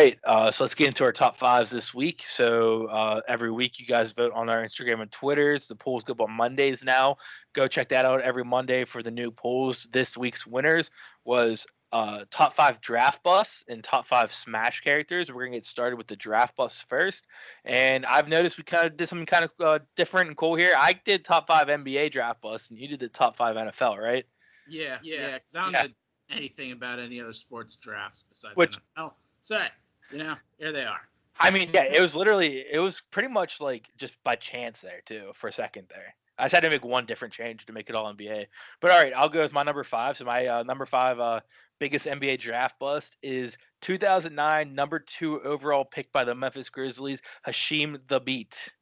right, so let's get into our top fives this week. So every week you guys vote on our Instagram and Twitters. The polls go up on Mondays now. Go check that out every Monday for the new polls. This week's winners was top five draft busts and top five Smash characters. We're gonna get started with the draft busts first. And I've noticed we kind of did something kind of different and cool here. I did top five NBA draft busts, and you did the top five NFL, right? Yeah, because I don't know anything about any other sports drafts besides Which, NFL. So, here they are. I mean, yeah, it was pretty much like just by chance there too for a second there. I just had to make one different change to make it all NBA. But all right, I'll go with my number five. So my number five biggest NBA draft bust is 2009 number 2 overall pick by the Memphis Grizzlies, Hasheem the Beat.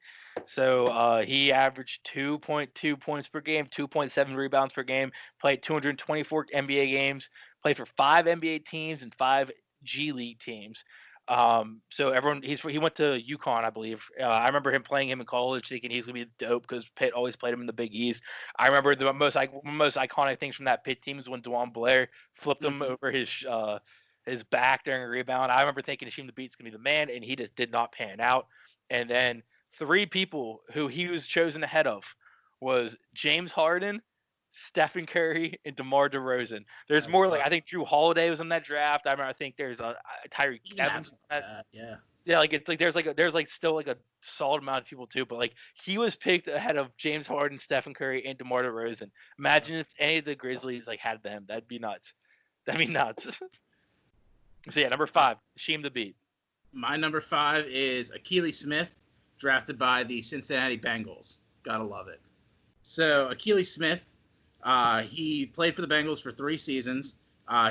So he averaged 2.2 points per game, 2.7 rebounds per game, played 224 NBA games, played for 5 NBA teams and 5 G League teams. So he went to UConn, I believe. I remember him playing him in college, thinking he's gonna be dope because Pitt always played him in the Big East. I remember the most iconic things from that Pitt team is when DeJuan Blair flipped him over his back during a rebound. I remember thinking Hasheem the Beat's gonna be the man, and he just did not pan out. And then 3 people who he was chosen ahead of was James Harden, Stephen Curry, and DeMar DeRozan. There's more I think Drew Holiday was in that draft. I think there's a Tyreek Evans. Yeah, there's still a solid amount of people too, but he was picked ahead of James Harden, Stephen Curry, and DeMar DeRozan. Imagine if any of the Grizzlies had them. That'd be nuts. So yeah, number 5, Hasheem the Beat. My number 5 is Akili Smith, drafted by the Cincinnati Bengals. Gotta love it. So Akili Smith, he played for the Bengals for 3 seasons.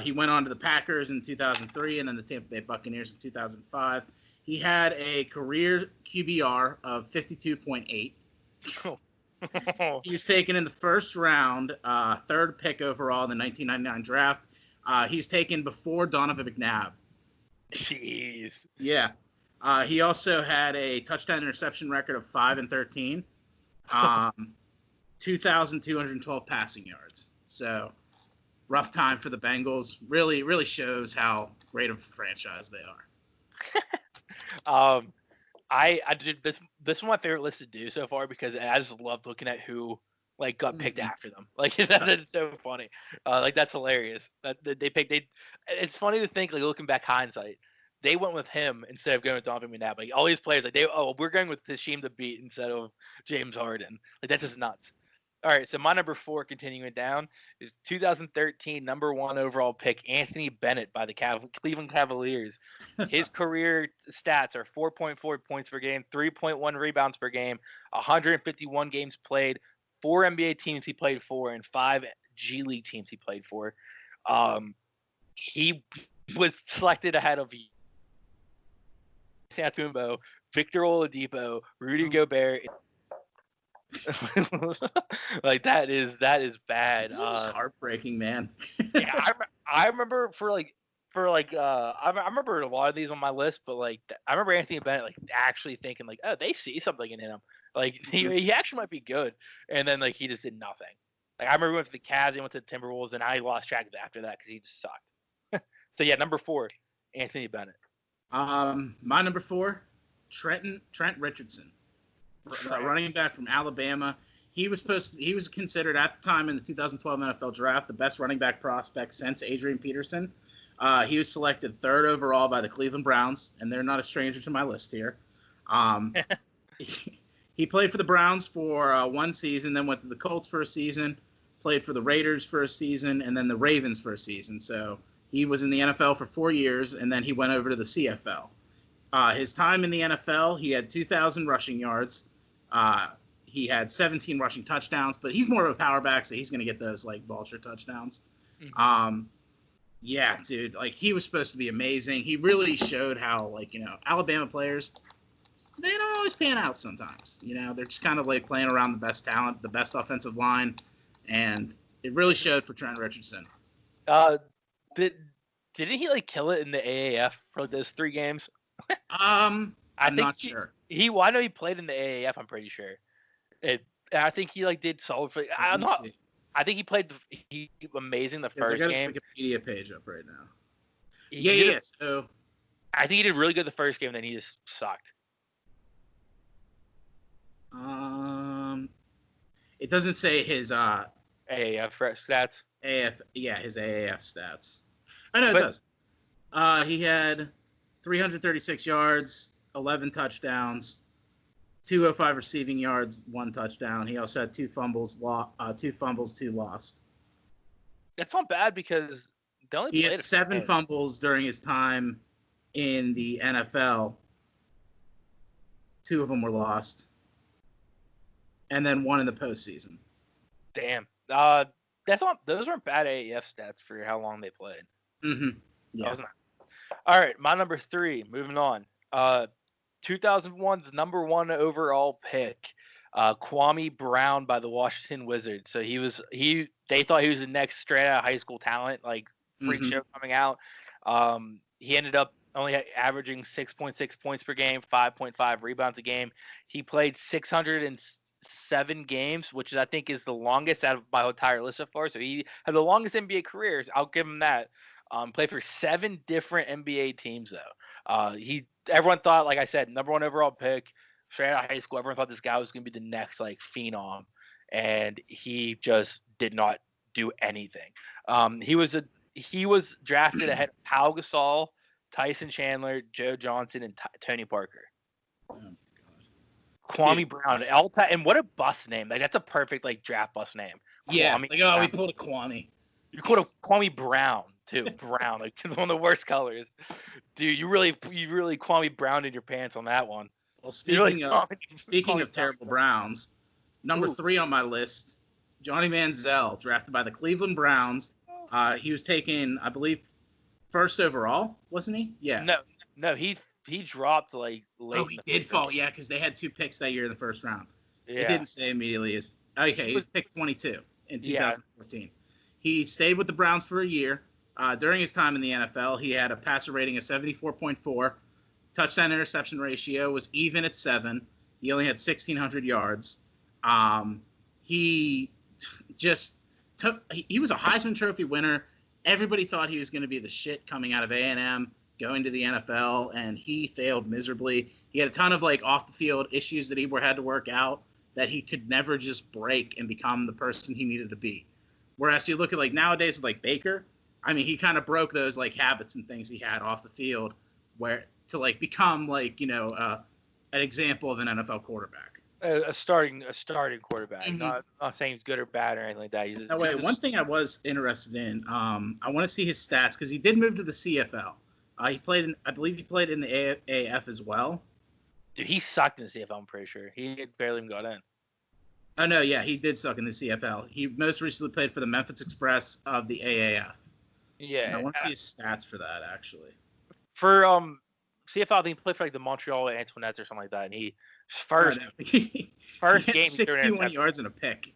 He went on to the Packers in 2003 and then the Tampa Bay Buccaneers in 2005. He had a career QBR of 52.8. He was taken in the first round, 3rd pick overall in the 1999 draft. He was taken before Donovan McNabb. Jeez. Yeah. He also had a touchdown interception record of 5-13. 2,212 passing yards. So rough time for the Bengals. Really, really shows how great of a franchise they are. I did this. This is my favorite list to do so far because I just loved looking at who got picked after them. That's so funny. That's hilarious. It's funny to think looking back hindsight. They went with him instead of going with Donovan McNabb. All these players, we're going with Hasheem the Beat instead of James Harden. That's just nuts. All right, so my number 4, continuing down, is 2013 number 1 overall pick Anthony Bennett by the Cleveland Cavaliers. His career stats are 4.4 points per game, 3.1 rebounds per game, 151 games played, 4 NBA teams he played for, and 5 G League teams he played for. He was selected ahead of Santumbo, Victor Oladipo, Rudy Gobert. That is bad. This is heartbreaking, man. Yeah, I remember I remember a lot of these on my list, but I remember Anthony Bennett actually thinking oh, they see something in him. He actually might be good, and then he just did nothing. I remember he went to the Cavs, he went to the Timberwolves, and I lost track of it after that because he just sucked. So yeah, number 4, Anthony Bennett. My number 4, Trent Richardson, running back from Alabama. He was considered at the time in the 2012 NFL draft the best running back prospect since Adrian Peterson. He was selected 3rd overall by the Cleveland Browns, and they're not a stranger to my list here. He played for the Browns for 1 season, then went to the Colts for a season, played for the Raiders for a season, and then the Ravens for a season. So he was in the NFL for 4 years, and then he went over to the CFL. His time in the NFL, he had 2,000 rushing yards. He had 17 rushing touchdowns, but he's more of a power back, so he's going to get those vulture touchdowns. Mm-hmm. Yeah, dude, he was supposed to be amazing. He really showed how, Alabama players, they don't always pan out sometimes. They're just kind of playing around the best talent, the best offensive line, and it really showed for Trent Richardson. Didn't he kill it in the AAF for those 3 games? I'm not sure. I know he played in the AAF. I'm pretty sure. I think he did solid for. I think he played amazing the first game. Wikipedia page up right now. Yeah. So I think he did really good the first game, then he just sucked. It doesn't say his AAF stats. his AAF stats. I know it does. He had 336 yards, 11 touchdowns, 205 receiving yards, 1 touchdown. He also had 2 fumbles, 2 lost. That's not bad because they only he played had 7 fumbles during his time in the NFL. 2 of them were lost, and then 1 in the postseason. Damn. Those weren't bad AAF stats for how long they played. Mm-hmm. Yeah. All right, my number 3. Moving on. 2001's number 1 overall pick, Kwame Brown by the Washington Wizards. So they thought he was the next straight out of high school talent, like freak show coming out. He ended up only averaging 6.6 points per game, 5.5 rebounds a game. He played 607 games, which I think is the longest out of my entire list so far. So he had the longest NBA careers. I'll give him that. Played for 7 different NBA teams though. Everyone thought, like I said, number 1 overall pick, straight out of high school. Everyone thought this guy was going to be the next like phenom, and he just did not do anything. He was drafted ahead of Pau Gasol, Tyson Chandler, Joe Johnson, and Tony Parker. Oh my God. Kwame Dude. Brown, and what a bust name! Like that's a perfect like draft bust name. Yeah, Kwame Brown. We pulled a Kwame. You called a Kwame Brown too, Brown, like one of the worst colors. Dude, you really Kwame Brown in your pants on that one. Well, speaking of terrible Browns, number 3 on my list, Johnny Manziel, drafted by the Cleveland Browns. He was taken, I believe, 1st overall, wasn't he? Yeah. No, he dropped like late. Oh, he did fall, yeah, because they had 2 picks that year in the first round. Yeah. It didn't say immediately. He was picked 22 in 2014. Yeah. He stayed with the Browns for a year. During his time in the NFL, he had a passer rating of 74.4. Touchdown interception ratio was even at 7. He only had 1,600 yards. He was a Heisman Trophy winner. Everybody thought he was going to be the shit coming out of A&M, going to the NFL, and he failed miserably. He had a ton of like off the field issues that he had to work out that he could never just break and become the person he needed to be. Whereas you look at like nowadays with like Baker, I mean, he kind of broke those like habits and things he had off the field where to like become like, an example of an NFL quarterback. A starting quarterback. Mm-hmm. Not saying he's good or bad or anything like that. One thing I was interested in, I want to see his stats because he did move to the CFL. I believe he played in the AAF as well. Dude, he sucked in the CFL, I'm pretty sure. He barely even got in. Oh, no, yeah, he did suck in the CFL. He most recently played for the Memphis Express of the AAF. Yeah. And I want to see his stats for that, actually. For CFL, I think he played for like the Montreal Antoinettes or something like that, and he game he 61 yards and a pick.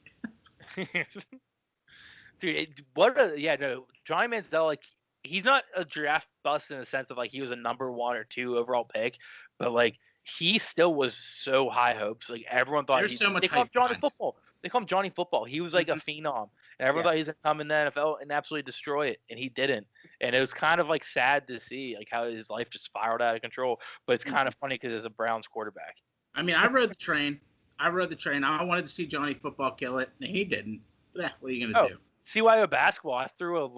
Dude, Johnny Manziel, like he's not a draft bust in the sense of like he was a number 1 or 2 overall pick, but like he still was so high hopes. Like everyone thought they called Johnny Football. They called him Johnny Football. He was like a phenom, and everyone thought he was gonna come in the NFL and absolutely destroy it, and he didn't. And it was kind of like sad to see like how his life just spiraled out of control. But it's kind of funny because it's a Browns quarterback. I mean, I rode the train. I wanted to see Johnny Football kill it, and he didn't. But what are you gonna do? CYO basketball, I threw a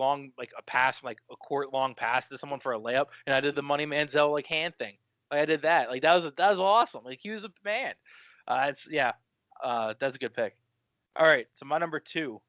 court long pass to someone for a layup, and I did the Money Manziel like hand thing. Like I did that. Like that was awesome. Like he was a man. That's a good pick. All right, so my number 2,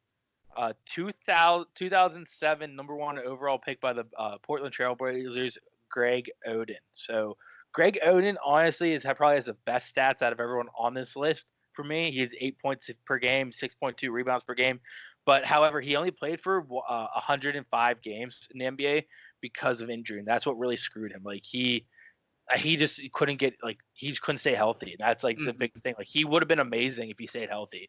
2007 number 1 overall pick by the Portland Trailblazers, Greg Oden. So Greg Oden honestly probably has the best stats out of everyone on this list for me. He has 8 points per game, 6.2 rebounds per game. But however, he only played for 105 games in the NBA because of injury, and that's what really screwed him. Like he just couldn't stay healthy. That's like the big thing. Like he would have been amazing if he stayed healthy.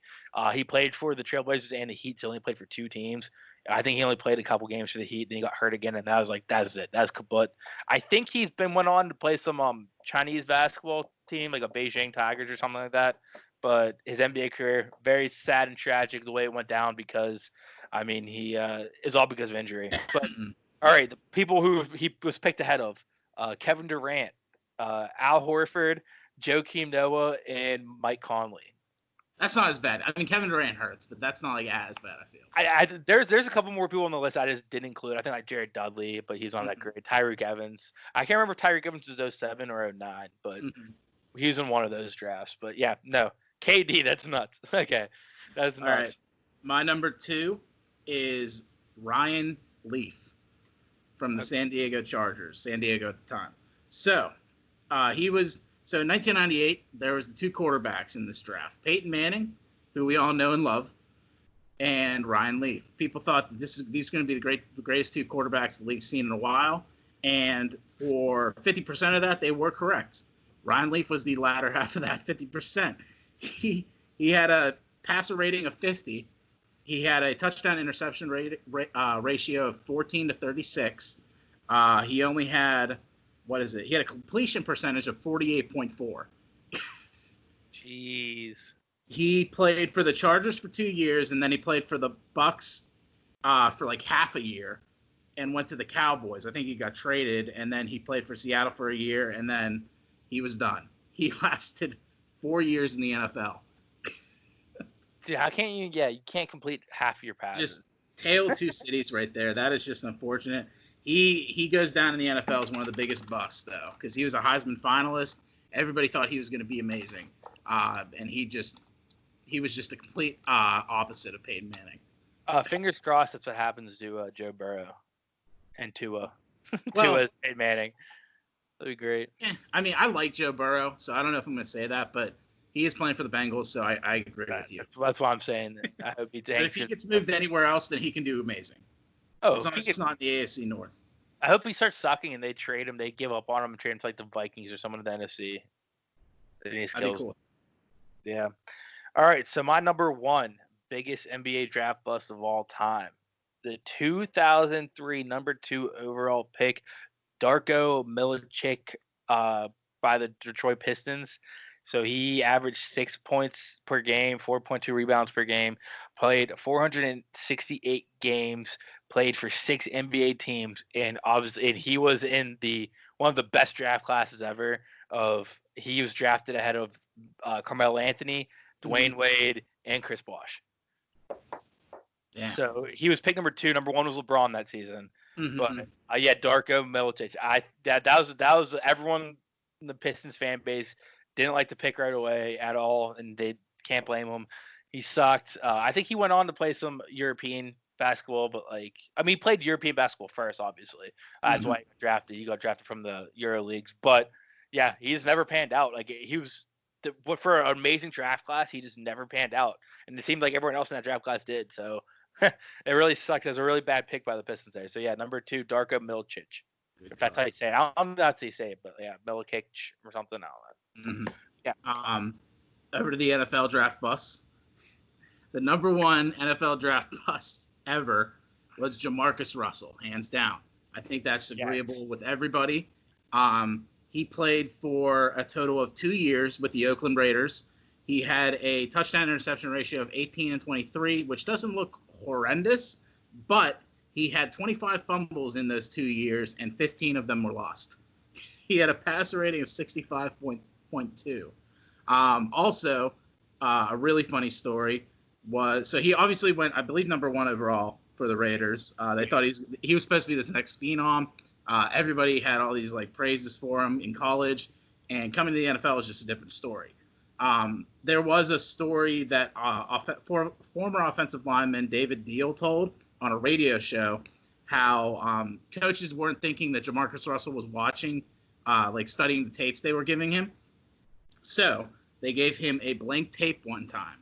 He played for the Trailblazers and the Heat, so he only played for 2 teams. I think he only played a couple games for the Heat, then he got hurt again, and that was it. That's kaput. I think went on to play some Chinese basketball team, like a Beijing Tigers or something like that. But his NBA career, very sad and tragic the way it went down because, I mean, he is all because of injury. But all right, the people who he was picked ahead of. Kevin Durant, Al Horford, Joakim Noah, and Mike Conley. That's not as bad. I mean, Kevin Durant hurts, but that's not like as bad, I feel. There's a couple more people on the list I just didn't include. I think like Jared Dudley, but he's on that great. Tyreek Evans. I can't remember if Tyreek Evans was 07 or 09, but he was in one of those drafts. But yeah, no. KD, that's nuts. Okay. That's nuts. All right. My number 2 is Ryan Leaf from the San Diego Chargers, San Diego at the time. So in 1998, there was the 2 quarterbacks in this draft. Peyton Manning, who we all know and love, and Ryan Leaf. People thought that these are going to be the greatest 2 quarterbacks the league's seen in a while, and for 50% of that, they were correct. Ryan Leaf was the latter half of that 50%. He had a passer rating of 50. He had a touchdown interception ratio of 14 to 36. He only had, he had a completion percentage of 48.4. Jeez. He played for the Chargers for 2 years, and then he played for the Bucks for like half a year and went to the Cowboys. I think he got traded, and then he played for Seattle for a year, and then he was done. He lasted 4 years in the NFL. Dude, how can't you? Yeah, you can't complete half of your passes. Just tale of 2 cities right there. That is just unfortunate. He goes down in the NFL as one of the biggest busts, though, because he was a Heisman finalist. Everybody thought he was going to be amazing, and he was just a complete opposite of Peyton Manning. Fingers crossed that's what happens to Joe Burrow and Tua. Tua's Peyton Manning. That'd be great. Yeah, I mean, I like Joe Burrow, so I don't know if I'm going to say that, but he is playing for the Bengals, so I agree with you. That's why I'm saying that. I hope he's But if he gets moved anywhere else, then he can do amazing. Oh, as long as it's not in the AFC North. I hope he starts sucking and they trade him. They give up on him and trade him to like the Vikings or someone in the NFC. That'd be cool. Yeah. All right. So my number 1 biggest NBA draft bust of all time, the 2003 number 2 overall pick, Darko Milicic, by the Detroit Pistons. So he averaged 6 points per game, 4.2 rebounds per game, played 468 games, played for 6 NBA teams, and he was in one of the best draft classes ever. He was drafted ahead of Carmelo Anthony, Dwayne Wade, and Chris Bosh. Yeah. So he was pick number 2. Number 1 was LeBron that season. But Darko Milicic. That was everyone in the Pistons fan base didn't like the pick right away at all, and they can't blame him. He sucked. I think he went on to play some European basketball, but he played European basketball first, obviously. That's why he got drafted. He got drafted from the Euro leagues, but yeah, he's never panned out. He was for an amazing draft class, he just never panned out, and it seemed like everyone else in that draft class did. So it really sucks. It was a really bad pick by the Pistons there. So yeah, number 2, Darko Milicic. If that's how you say it. I'm not how you say it, but yeah, Milicic or something. I don't know. Yeah. Over to the NFL draft bust. The number 1 NFL draft bust ever was Jamarcus Russell, hands down. I think that's agreeable with everybody. He played for a total of 2 years with the Oakland Raiders. He had a touchdown interception ratio of 18 and 23, which doesn't look horrendous, but he had 25 fumbles in those 2 years, and 15 of them were lost. He had a passer rating of 65.2. Also, a really funny story was, so he obviously went, I believe, number 1 overall for the Raiders. They thought he was supposed to be this next phenom. Everybody had all these praises for him in college, and coming to the NFL is just a different story. There was a story that former offensive lineman David Deal told on a radio show how coaches weren't thinking that Jamarcus Russell was watching, studying the tapes they were giving him. So they gave him a blank tape one time,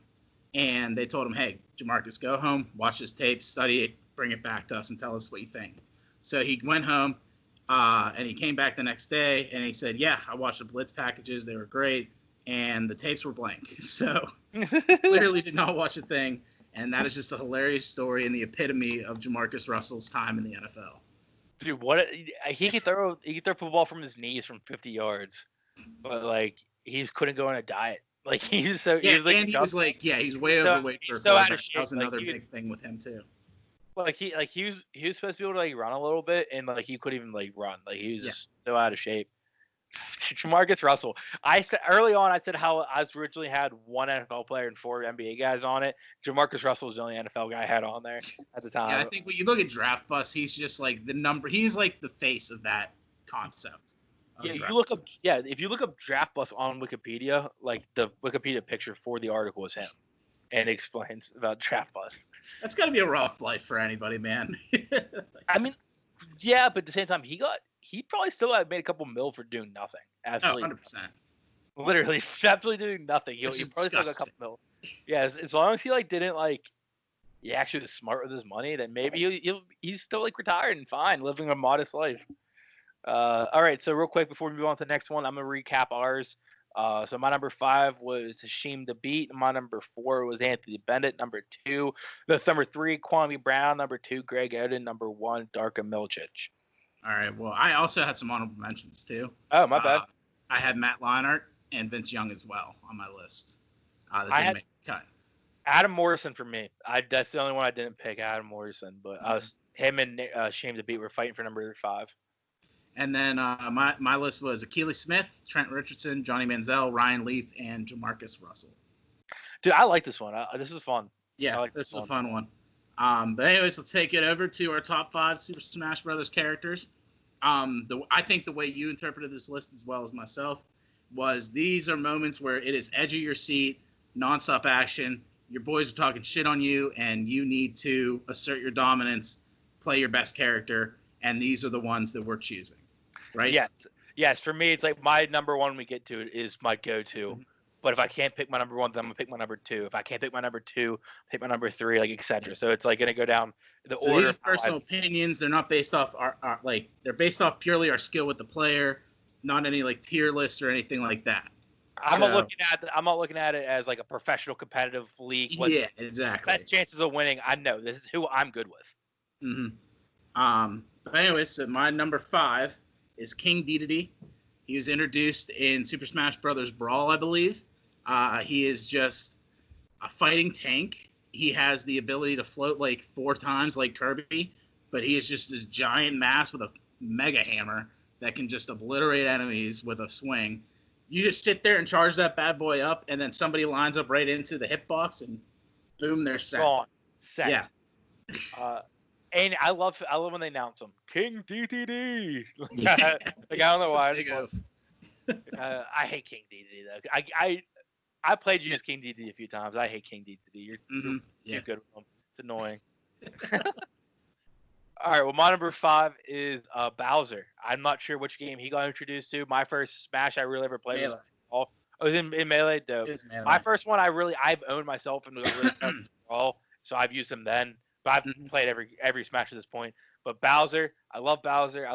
and they told him, hey, Jamarcus, go home, watch this tape, study it, bring it back to us, and tell us what you think. So he went home, and he came back the next day, and he said, yeah, I watched the blitz packages. They were great, and the tapes were blank. So clearly did not watch a thing, and that is just a hilarious story and the epitome of Jamarcus Russell's time in the NFL. Dude, he could throw football from his knees from 50 yards, but he couldn't go on a diet. He's way overweight for a quarterback. That was another big thing with him too. he was supposed to be able to like run a little bit, and like he couldn't even like run. Like he was so out of shape. Jamarcus Russell. I said early on, I said how I originally had one NFL player and 4 NBA guys on it. Jamarcus Russell was the only NFL guy I had on there at the time. Yeah, I think when you look at Draft Bus, he's just like the number. He's like the face of that concept. Yeah, if you look up Draft Bus on Wikipedia, like the Wikipedia picture for the article is him, and it explains about Draft Bus. That's got to be a rough life for anybody, man. I mean, yeah, but at the same time, he probably still had made a couple mil for doing nothing. Absolutely, 100%. Literally, absolutely doing nothing. He probably still got a couple mil. Yeah, as long as he like didn't like, he actually was smart with his money, then maybe he's still like retired and fine, living a modest life. All right, so real quick before we move on to the next one, I'm gonna recap ours. So my number 5 was Hasheem Thabeet. My number 4 was Anthony Bennett. Number 2, that's number 3, Kwame Brown. Number 2, Greg Oden. Number 1, Darko Milicic. All right. Well, I also had some honorable mentions too. Oh, my bad. I had Matt Leinart and Vince Young as well on my list. That didn't make the cut. Adam Morrison for me. That's the only one I didn't pick, Adam Morrison. But him and Hasheem Thabeet were fighting for number 5. And then my list was Akili Smith, Trent Richardson, Johnny Manziel, Ryan Leaf, and Jamarcus Russell. Dude, I like this one. This was fun. Yeah, this was a fun one. But anyways, let's take it over to our top 5 Super Smash Brothers characters. I think the way you interpreted this list as well as myself was these are moments where it is edge of your seat, nonstop action. Your boys are talking shit on you, and you need to assert your dominance, play your best character, and these are the ones that we're choosing, right? Yes. For me, it's like my number 1 we get to it is my go-to. Mm-hmm. But if I can't pick my number 1, then I'm gonna pick my number 2. If I can't pick my number 2, pick my number 3, like etc. So it's like gonna go down the order. These are personal opinions. They're not based off our like they're based off purely our skill with the player, not any like tier lists or anything like that. I'm not looking at it as like a professional competitive league. Yeah, exactly. Best chances of winning. I know this is who I'm good with. Mm-hmm. But anyways, so my number 5 is King Dedede. He was introduced in Super Smash Brothers Brawl, I believe. He is just a fighting tank. He has the ability to float like 4 times like Kirby, but he is just this giant mass with a mega hammer that can just obliterate enemies with a swing. You just sit there and charge that bad boy up, and then somebody lines up right into the hitbox, and boom, they're set. Gone. Set. Yeah. And I love when they announce him, King Dedede. Like I don't know why. I hate King Dedede though. I played you as King Dedede a few times. I hate King Dedede. You're good with him. It's annoying. All right. Well, my number 5 is Bowser. I'm not sure which game he got introduced to. My first Smash I really ever played was in Melee. Dope. Melee. My first one I've owned myself and was really all, so I've used him then. But I've played every Smash at this point. But Bowser, I love Bowser.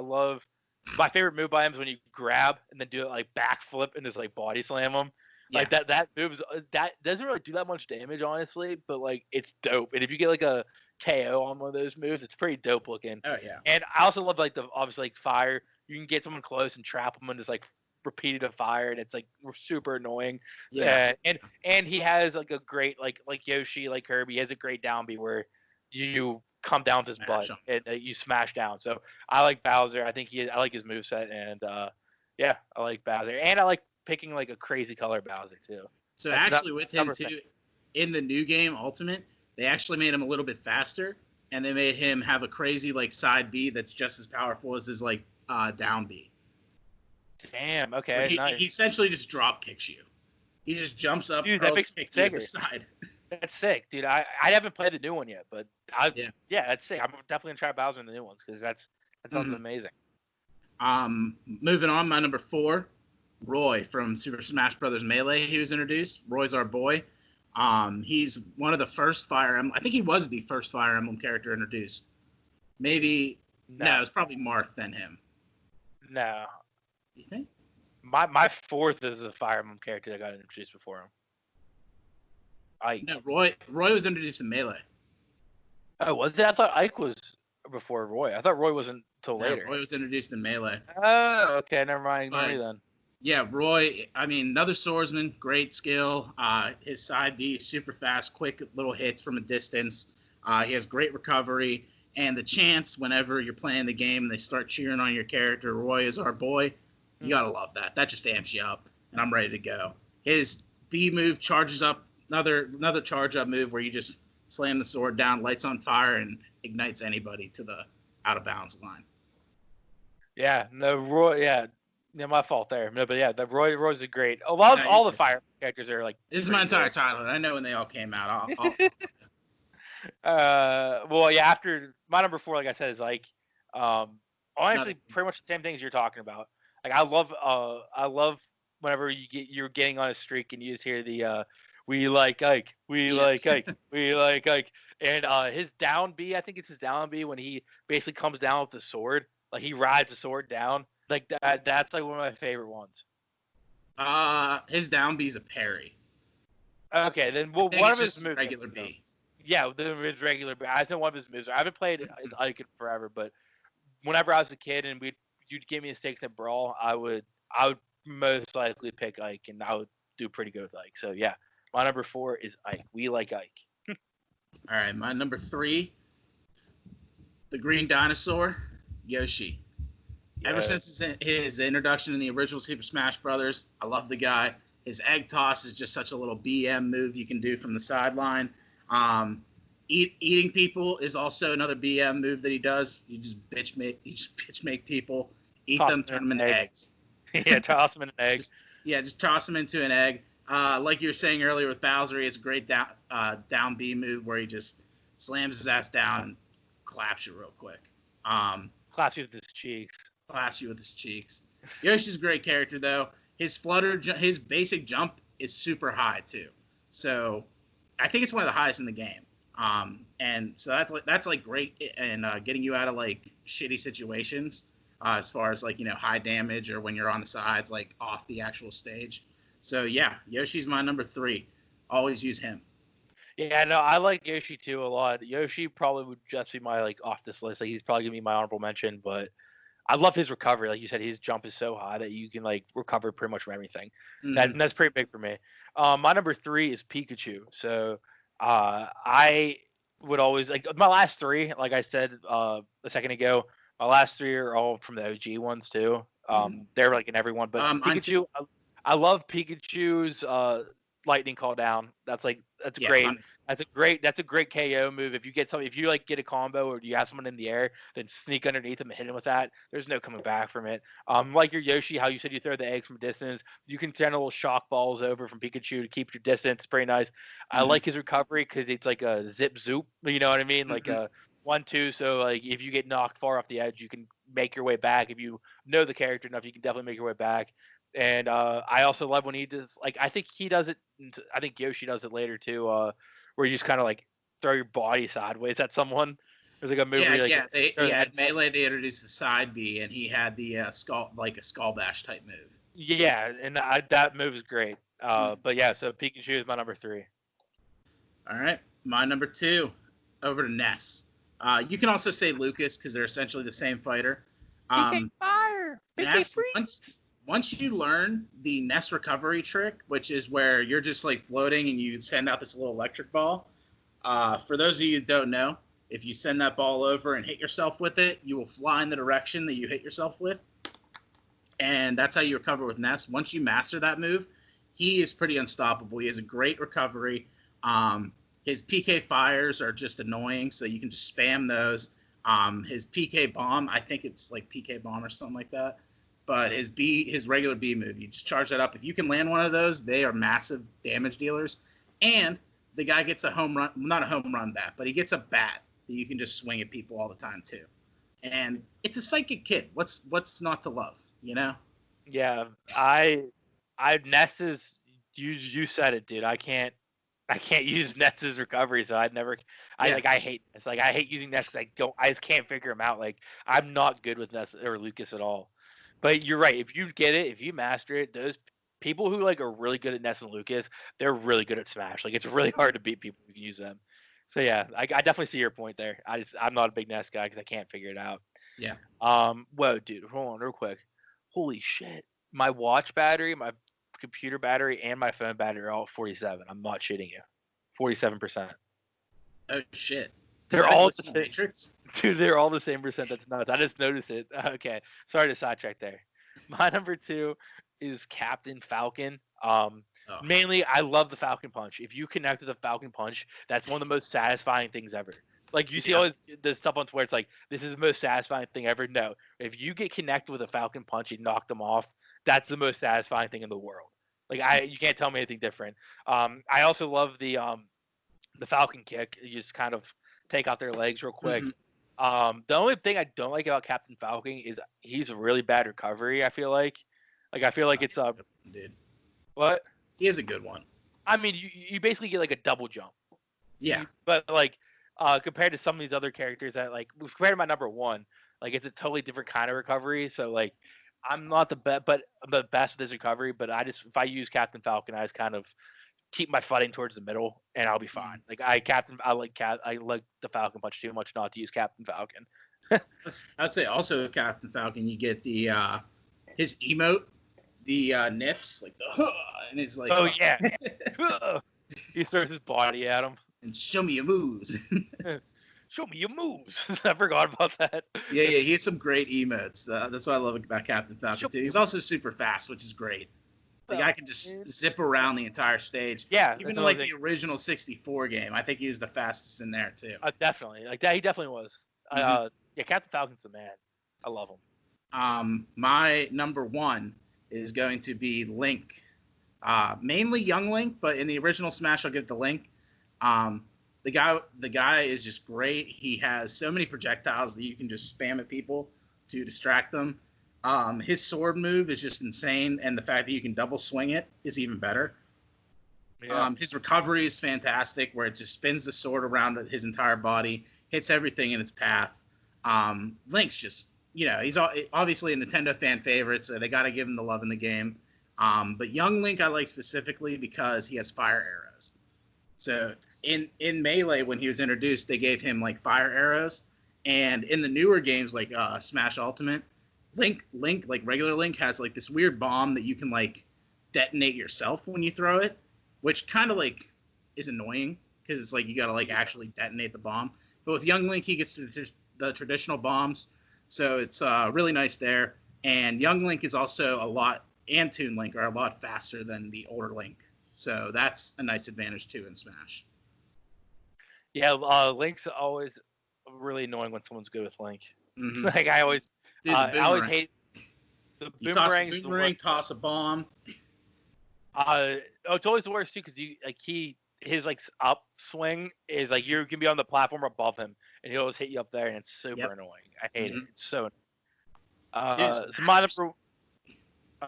My favorite move by him is when you grab and then do it like backflip and just like body slam him. Like that moves that doesn't really do that much damage, honestly, but like it's dope. And if you get like a KO on one of those moves, it's pretty dope looking. Oh yeah. And I also love like obviously like fire. You can get someone close and trap them and just like repeat a fire, and it's like super annoying. Yeah. And he has like a great like Yoshi, like Kirby, he has a great down B where you come down with his butt and you smash down. So I like Bowser. I like his moveset, and I like Bowser, and I like picking like a crazy color Bowser too. So actually with him too, in the new game Ultimate, they actually made him a little bit faster, and they made him have a crazy like side B that's just as powerful as his like down B. Damn. Okay. He essentially just drop kicks you. He just jumps up, dude, that makes me sick. The side. That's sick, dude. I haven't played the new one yet, but that's sick. I'm definitely gonna try Bowser in the new ones because that sounds amazing. Moving on, my number 4, Roy from Super Smash Brothers Melee. He was introduced. Roy's our boy. He's one of the first Fire Emblem. I think he was the first Fire Emblem character introduced. Maybe no, it was probably Marth then him. No. You think? My 4th is a Fire Emblem character that got introduced before him. No, Roy was introduced in Melee. Oh, was it? I thought Ike was before Roy. I thought Roy wasn't until later. Roy was introduced in Melee. Oh, okay. Never mind. Me then. Yeah, Roy, I mean, another swordsman, great skill. His side B, super fast, quick little hits from a distance. He has great recovery. And the chants whenever you're playing the game and they start cheering on your character, Roy is our boy, you gotta love that. That just amps you up, and I'm ready to go. His B move charges up, another charge up move where you just slam the sword down, lights on fire, and ignites anybody to the out of bounds line. Yeah, no, Roy. Yeah, my fault there. No, but yeah, the Roy's a great. A lot of all the fire characters are like. This is my entire childhood. I know when they all came out. Well, yeah. After my number 4, like I said, is like, honestly, pretty much the same things you're talking about. Like I love whenever you're getting on a streak and you just hear the we like Ike, like Ike, we like Ike, and his down B, I think it's his down B when he basically comes down with the sword, like he rides the sword down, like that. That's like one of my favorite ones. His down B is a parry. Okay, then one of his moves, regular B. Yeah, his regular B. I know one of his moves. I haven't played Ike in forever, but whenever I was a kid and you'd give me the stakes at Brawl, I would most likely pick Ike, and I would do pretty good with Ike. So yeah, my number 4 is Ike. We like Ike. All right, my number 3, the green dinosaur, Yoshi. Yeah. Ever since his introduction in the original Super Smash Brothers, I love the guy. His egg toss is just such a little BM move you can do from the sideline. Eating people is also another BM move that he does. You just bitch make people, eat them, turn them into eggs. Yeah, toss them in an egg. Just toss them into an egg. Like you were saying earlier with Bowser, he has a great down B move where he just slams his ass down and claps you real quick. Claps you with his cheeks. Yoshi's a great character though. His his basic jump is super high too. So I think it's one of the highest in the game. And so that's like great and getting you out of like shitty situations as far as like, high damage or when you're on the sides, like off the actual stage. So yeah, Yoshi's my number 3. Always use him. Yeah, no, I like Yoshi too a lot. Yoshi probably would just be my like off this list. Like he's probably gonna be my honorable mention, but I love his recovery. Like you said, his jump is so high that you can like recover pretty much from everything. Mm-hmm. That's pretty big for me. My number 3 is Pikachu. So I would always like my last 3, like I said a second ago, my last 3 are all from the OG ones too. They're like in every one, but Pikachu, I love Pikachu's lightning call down. That's great. That's a great KO move. If you like get a combo or you have someone in the air, then sneak underneath them and hit him with that. There's no coming back from it. Like your Yoshi, how you said you throw the eggs from a distance, you can send little shock balls over from Pikachu to keep your distance. It's pretty nice. I like his recovery because it's like a zip zoop. You know what I mean? Like a 1-2. So like if you get knocked far off the edge, you can make your way back. If you know the character enough, you can definitely make your way back. And I also love when he does, like, I think he does it. I think Yoshi does it later too, where you just kind of like throw your body sideways at someone. There's like a movie. At Melee they introduced the side B, and he had the skull bash type move. Yeah, and that move is great. But yeah, so Pikachu is my number 3. All right, my number 2, over to Ness. You can also say Lucas because they're essentially the same fighter. PK Fire. Ness, once you learn the Ness recovery trick, which is where you're just like floating and you send out this little electric ball. For those of you who don't know, if you send that ball over and hit yourself with it, you will fly in the direction that you hit yourself with. And that's how you recover with Ness. Once you master that move, he is pretty unstoppable. He has a great recovery. His PK fires are just annoying, so you can just spam those. His PK bomb, I think it's like PK bomb or something like that. But his regular B move, you just charge that up. If you can land one of those, they are massive damage dealers. And the guy gets a home run, not a home run bat, but he gets a bat that you can just swing at people all the time too. And it's a psychic kid. What's not to love, Yeah, Ness is, you said it, dude. I can't use Ness's recovery, so I hate Ness. Like I hate using Ness because I just can't figure him out. Like I'm not good with Ness or Lucas at all. But you're right. If you get it, if you master it, those people who like are really good at Ness and Lucas, they're really good at Smash. Like it's really hard to beat people who can use them. So yeah, I definitely see your point there. I'm not a big Ness guy because I can't figure it out. Yeah. Whoa, dude, hold on real quick. Holy shit! My watch battery, my computer battery, and my phone battery are all 47. I'm not shitting you. 47%. Oh shit. Is They're that a all glitch the in the same. Matrix? Dude, they're all the same percent. That's nuts. I just noticed it. Okay, sorry to sidetrack there. My number two is Captain Falcon. Oh, Mainly, I love the Falcon Punch. If you connect with the Falcon Punch, that's one of the most satisfying things ever. Like you see yeah. all this stuff on Twitter, it's like this is the most satisfying thing ever. No, if you get connected with a Falcon Punch and knock them off, that's the most satisfying thing in the world. Like you can't tell me anything different. I also love the Falcon kick. You just kind of take out their legs real quick. hmm The only thing I don't like about Captain Falcon is he's a really bad recovery. I feel like I feel like it's dude. what He is a good one. I mean. You basically get like a double jump. Yeah. But like compared to some of these other characters that like compared to my number one, like it's a totally different kind of recovery. So like I'm not the best, but I'm the best with this recovery. But I just if I use Captain Falcon, I just kind of keep my fighting towards the middle, and I'll be fine. Like I like the Falcon Punch too much not to use Captain Falcon. I'd say also Captain Falcon, you get the his emote, the nips, like the and it's like Oh yeah, he throws his body at him. and show me your moves. Show me your moves. I forgot about that. Yeah, he has some great emotes. That's what I love about Captain Falcon too. He's also super fast, which is great. The guy can just zip around the entire stage. Yeah, even like the original 64 game, I think he was the fastest in there too. Definitely, like that. He definitely was. Mm-hmm. Yeah, Captain Falcon's the man. I love him. My number one is going to be Link. Mainly young Link, but in the original Smash, I'll give it to Link. The guy is just great. He has so many projectiles that you can just spam at people to distract them. His sword move is just insane, and the fact that you can double swing it is even better. Yeah. His recovery is fantastic, where it just spins the sword around his entire body, hits everything in its path. Link's just, he's obviously a Nintendo fan favorite, so they got to give him the love in the game. But young Link I like specifically because he has fire arrows. So in Melee, when he was introduced, they gave him like fire arrows, and in the newer games like Smash Ultimate, Link, like regular Link, has like this weird bomb that you can like detonate yourself when you throw it, which kind of like is annoying because it's like you got to like actually detonate the bomb. But with young Link, he gets the traditional bombs, so it's really nice there. And young Link is also and Toon Link are a lot faster than the older Link, so that's a nice advantage too in Smash. Yeah, Link's always really annoying when someone's good with Link. Mm-hmm. Like I always hate the boomerang. Toss a bomb. It's always the worst too because his like upswing is like you can be on the platform above him and he'll always hit you up there and it's super annoying. I hate it. It's so. So my number.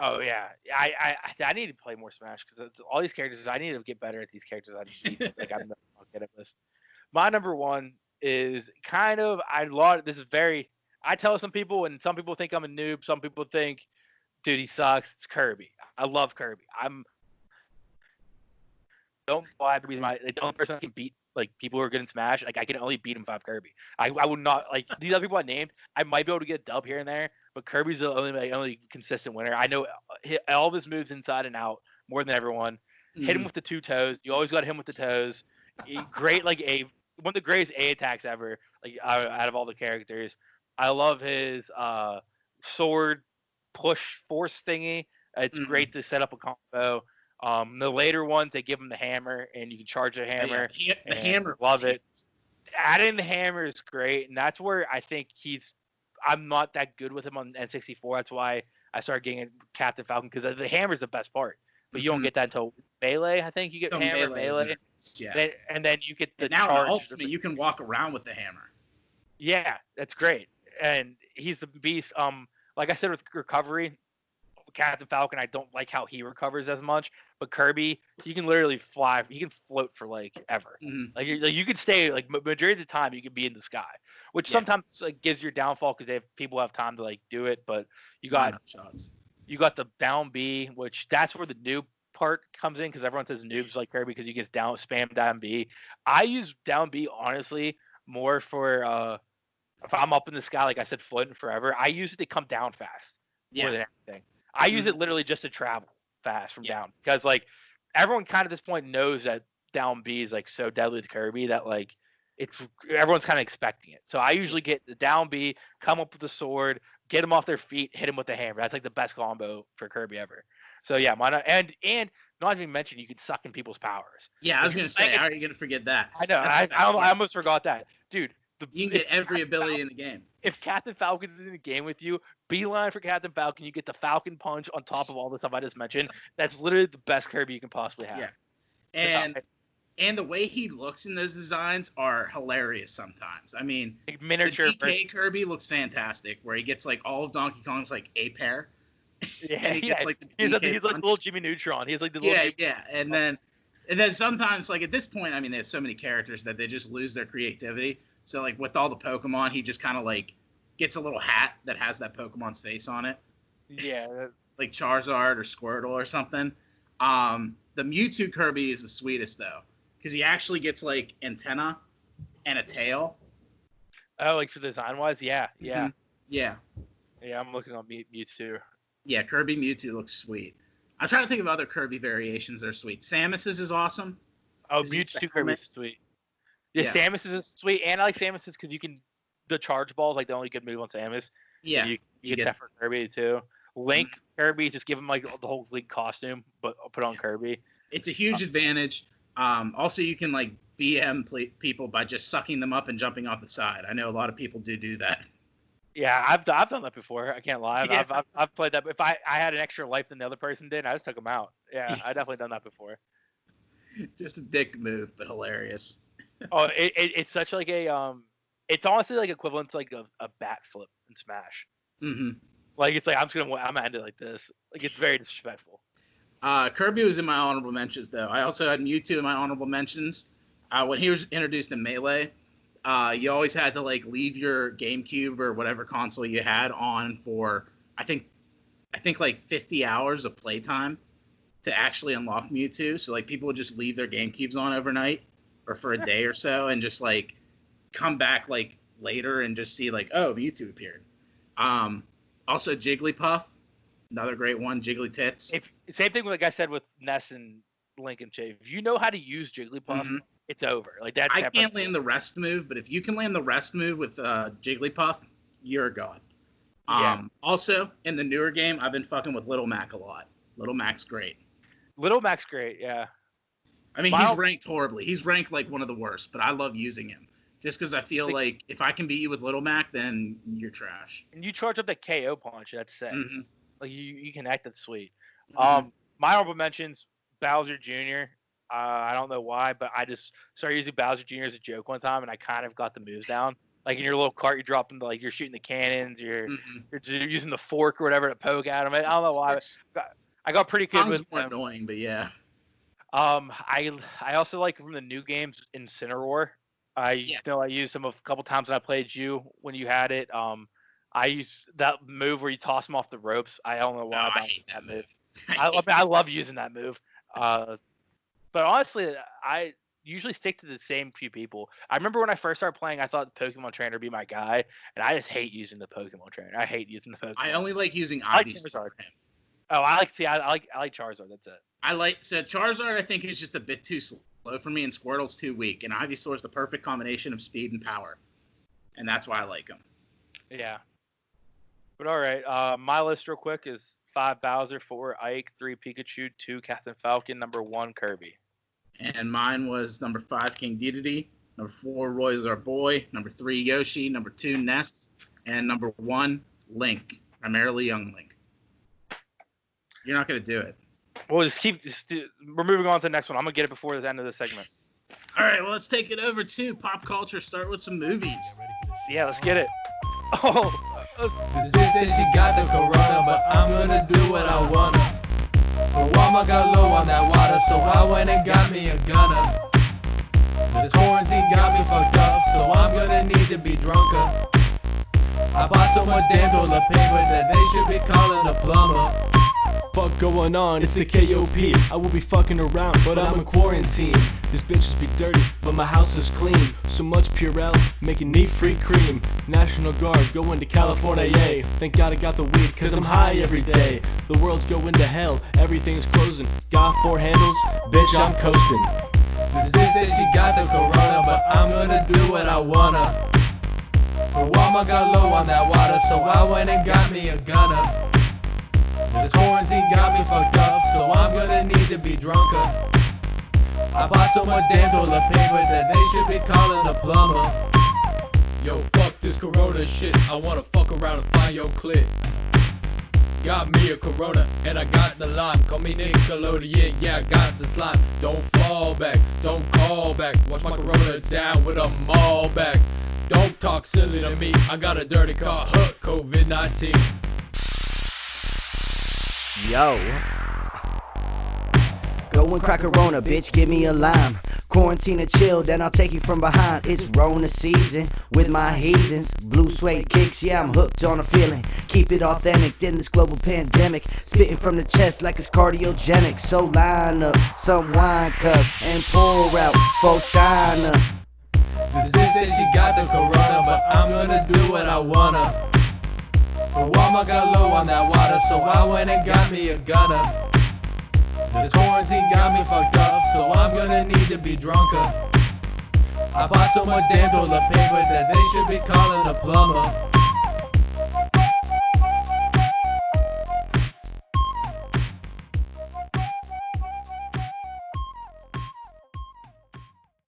Oh yeah, I need to play more Smash because all these characters. I need to get better at these characters. I'm not good at this. My number one is kind of this is very. I tell some people, and some people think I'm a noob. Some people think, dude, he sucks. It's Kirby. I love Kirby. Don't buy Kirby. The only person I can beat like people who are good in Smash. Like I can only beat him if I have Kirby. I would not like these other people I named. I might be able to get a dub here and there, but Kirby's the only consistent winner. I know all of his moves inside and out more than everyone. Mm-hmm. Hit him with the two toes. You always got him with the toes. Great, like one of the greatest A attacks ever. Like out of all the characters. I love his sword push force thingy. It's great to set up a combo. The later ones, they give him the hammer, and you can charge the hammer. Yeah, the hammer. Love it. Adding the hammer is great, and that's where I think I'm not that good with him on N64. That's why I started getting Captain Falcon, because the hammer is the best part. But you don't get that until Melee, I think. You get hammer, Melee. Yeah. And then you get the and now charge. In Ultimate, you can walk around with the hammer. Yeah, that's great. And he's the beast. Like I said with recovery, Captain Falcon, I don't like how he recovers as much. But Kirby, you can literally fly. You can float for like ever. Mm-hmm. Like you could stay like majority of the time you could be in the sky, which sometimes like gives your downfall because people have time to like do it. But you got the down B, which that's where the noob part comes in because everyone says noobs like Kirby because you get spam down B. I use down B honestly more for if I'm up in the sky, like I said, floating forever. I use it to come down fast more than anything. I use it literally just to travel fast from down because like everyone kind of at this point knows that down B is like so deadly with Kirby that like everyone's kind of expecting it. So I usually get the down B, come up with the sword, get them off their feet, hit them with the hammer. That's like the best combo for Kirby ever. So yeah, and not even mention you can suck in people's powers. Yeah, I was gonna say, how are you gonna forget that? I know, I almost forgot that, dude. You can get every ability in the game. If Captain Falcon's in the game with you, beeline for Captain Falcon. You get the Falcon Punch on top of all the stuff I just mentioned. That's literally the best Kirby you can possibly have. Yeah, and the way he looks in those designs are hilarious sometimes. I mean, like miniature the DK Kirby looks fantastic, where he gets like all of Donkey Kong's like a pair. Yeah, and he gets like the he's DK like little Jimmy Neutron. He's like the little and then sometimes, like at this point, I mean, they have so many characters that they just lose their creativity. So like with all the Pokemon, he just kind of like gets a little hat that has that Pokemon's face on it. Yeah. Like Charizard or Squirtle or something. The Mewtwo Kirby is the sweetest though, because he actually gets like antenna and a tail. Oh, like for design wise, yeah. Mm-hmm. Yeah, I'm looking on Mewtwo. Yeah, Kirby Mewtwo looks sweet. I'm trying to think of other Kirby variations that are sweet. Samus's is awesome. Oh, Mewtwo Kirby's sweet. Yeah, Samus's is sweet, and I like Samus's because the charge ball is like the only good move on Samus. Yeah, you get that for Kirby too. Link Kirby, just give him like the whole Link costume, but put on Kirby. It's a huge advantage. Also, you can like BM people by just sucking them up and jumping off the side. I know a lot of people do that. Yeah, I've done that before. I can't lie. Yeah. I've played that. If I had an extra life than the other person did, I just took them out. Yeah, I definitely done that before. Just a dick move, but hilarious. Oh, it's such like a it's honestly like equivalent to like a bat flip in Smash. Mm-hmm. Like it's like I'm gonna end it like this. Like it's very disrespectful. Kirby was in my honorable mentions though. I also had Mewtwo in my honorable mentions. When he was introduced in Melee, you always had to like leave your GameCube or whatever console you had on for I think like 50 hours of playtime to actually unlock Mewtwo. So like people would just leave their GameCubes on overnight or for a day or so and just like come back like later and just see like, oh, Mewtwo appeared. Also Jigglypuff, another great one. Jiggly Tits. Same thing like I said with Ness and Link and Chave. If you know how to use Jigglypuff, it's over. Like that. I can't land the rest move, but if you can land the rest move with Jigglypuff, you're a god. Also, in the newer game, I've been fucking with Little Mac a lot. Little Mac's great. Little Mac's great, yeah. I mean, he's ranked horribly. He's ranked like one of the worst, but I love using him. Just because I feel like if I can beat you with Little Mac, then you're trash. And you charge up that KO punch, that's sick. Mm-hmm. Like you connect, that's sweet. My honorable mentions, Bowser Jr. I don't know why, but I just started using Bowser Jr. as a joke one time, and I kind of got the moves down. Like in your little cart, you're dropping you're shooting the cannons, you're using the fork or whatever to poke at them. I don't know why. I got pretty good with them. Annoying, but yeah. I also like from the new games Incineroar. I used them a couple times when I played you when you had it. I used that move where you toss them off the ropes. I don't know why. I hate that move. I love using that move. But honestly, I usually stick to the same few people. I remember when I first started playing, I thought the Pokemon Trainer would be my guy, and I just hate using the Pokemon Trainer. I hate using the Pokemon. I only like using Charizard. Oh, I like Charizard. That's it. So Charizard I think is just a bit too slow for me, and Squirtle's too weak, and Ivysaur's the perfect combination of speed and power, and that's why I like him. Yeah. But all right, my list real quick is 5 Bowser, 4 Ike, 3 Pikachu, 2 Captain Falcon, number 1 Kirby. And mine was number 5 King Dedede, number 4 Roy's Our Boy, number 3 Yoshi, number 2 Ness, and number 1 Link, primarily Young Link. You're not gonna do it. Well, we're moving on to the next one. I'm going to get it before the end of the segment. All right, well, let's take it over to pop culture. Start with some movies. Yeah, let's get it. Oh. This bitch says she got the corona, but I'm going to do what I want to. But Walmart got low on that water, so I went and got me a gunner. This quarantine got me fucked up, so I'm going to need to be drunker. I bought so much damn toilet paper that they should be calling the plumber. Fuck going on, it's the KOP. I will be fucking around, but I'm in quarantine. This bitches be dirty, but my house is clean. So much Purell, making me free cream. National Guard, going to California, yay. Thank God I got the weed, cause I'm high every day. The world's going to hell, everything's closing. Got 4 handles, bitch I'm coasting. This bitch says she got the corona, but I'm gonna do what I wanna. Her mama got low on that water, so I went and got me a gunner. This quarantine got me fucked up, so I'm gonna need to be drunker. I bought so much damn toilet paper that they should be calling the plumber. Yo, fuck this corona shit, I wanna fuck around and find your clit. Got me a corona, and I got the lime. Call me Nickelodeon, yeah, I got the slime. Don't fall back, don't call back. Watch my corona down with a maul back. Don't talk silly to me, I got a dirty car, COVID-19. Yo. Go and crack a Rona, bitch, give me a lime. Quarantine and chill, then I'll take you from behind. It's Rona season with my heathens. Blue suede kicks, yeah, I'm hooked on a feeling. Keep it authentic in this global pandemic. Spitting from the chest like it's cardiogenic. So line up some wine cups and pour out for China. This bitch says she got the corona, but I'm gonna do what I wanna. Her mama got low on that water, so I went and got me a gunner. This quarantine got me fucked up, so I'm gonna need to be drunker. I bought so much damn toilet paper that they should be calling the plumber.